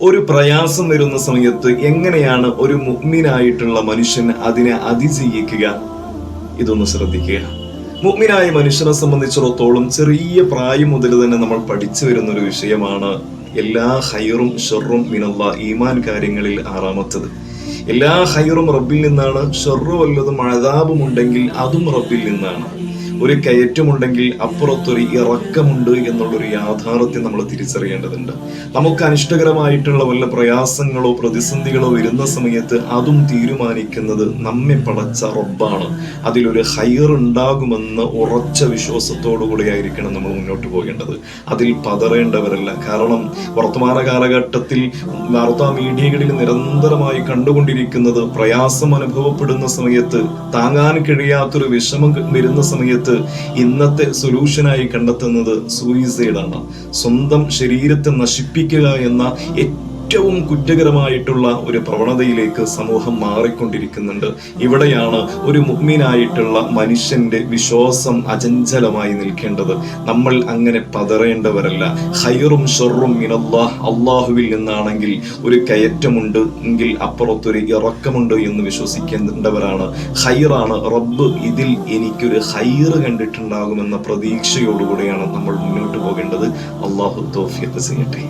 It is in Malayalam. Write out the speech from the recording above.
ഒരു പ്രയാസം വരുന്ന സമയത്ത് എങ്ങനെയാണ് ഒരു മുഅ്മിനായിട്ടുള്ള മനുഷ്യൻ അതിനെ അതിജീവിക്കുക? ഇതൊന്ന് ശ്രദ്ധിക്കുക. മുഅ്മിനായ മനുഷ്യനെ സംബന്ധിച്ചിടത്തോളം ചെറിയ പ്രായം മുതൽ തന്നെ നമ്മൾ പഠിച്ചു വരുന്ന ഒരു വിഷയമാണ് എല്ലാ ഹൈറും ഷർറും മിനല്ലാഹ്, ഈമാൻ കാര്യങ്ങളിൽ ആറാമത്തത്. എല്ലാ ഹൈറും റബ്ബിൽ നിന്നാണ്, ഷർറു വല്ലതും അദാബും ഉണ്ടെങ്കിൽ അതും റബ്ബിൽ നിന്നാണ്. ഒരു കയറ്റമുണ്ടെങ്കിൽ അപ്പുറത്തൊരു ഇറക്കമുണ്ട് എന്നുള്ളൊരു യാഥാർത്ഥ്യം നമ്മൾ തിരിച്ചറിയേണ്ടതുണ്ട്. നമുക്ക് അനിഷ്ടകരമായിട്ടുള്ള വല്ല പ്രയാസങ്ങളോ പ്രതിസന്ധികളോ വരുന്ന സമയത്ത് അതും തീരുമാനിക്കുന്നത് നമ്മെ പടച്ച റബ്ബാണ്. അതിലൊരു ഹൈർ ഉണ്ടാകുമെന്ന് ഉറച്ച വിശ്വാസത്തോടു കൂടിയായിരിക്കണം നമ്മൾ മുന്നോട്ട് പോകേണ്ടത്. അതിൽ പതറേണ്ടവരല്ല. കാരണം വർത്തമാന കാലഘട്ടത്തിൽ വാർത്താ മീഡിയകളിൽ നിരന്തരമായി കണ്ടുകൊണ്ടിരിക്കുന്നത്, പ്രയാസം അനുഭവപ്പെടുന്ന സമയത്ത്, താങ്ങാൻ കഴിയാത്തൊരു വിഷമം വരുന്ന സമയത്ത് ഇന്നത്തെ സൊല്യൂഷനായി കണ്ടെത്തുന്നത് സൂയിസൈഡാണ്. സ്വന്തം ശരീരത്തെ നശിപ്പിക്കുക എന്ന ഏറ്റവും കുറ്റകരമായിട്ടുള്ള ഒരു പ്രവണതയിലേക്ക് സമൂഹം മാറിക്കൊണ്ടിരിക്കുന്നുണ്ട്. ഇവിടെയാണ് ഒരു മുഅ്മിനായിട്ടുള്ള മനുഷ്യന്റെ വിശ്വാസം അചഞ്ചലമായി നിൽക്കേണ്ടത്. നമ്മൾ അങ്ങനെ പതറേണ്ടവരല്ല. ഖൈറും ഷർറും മിനല്ലാഹ്, അള്ളാഹുവിൽ നിന്നാണെങ്കിൽ ഒരു കയറ്റമുണ്ട് എങ്കിൽ അപ്പുറത്തൊരു ഇറക്കമുണ്ട് എന്ന് വിശ്വസിക്കേണ്ടവരാണ്. ഖൈറാണ്, റബ്ബ് ഇതിൽ എനിക്കൊരു ഖൈറ് കണ്ടിട്ടുണ്ടാകുമെന്ന പ്രതീക്ഷയോടുകൂടിയാണ് നമ്മൾ മുന്നോട്ട് പോകേണ്ടത്. അള്ളാഹു തൗഫീഖ് ചെയ്യട്ടെ.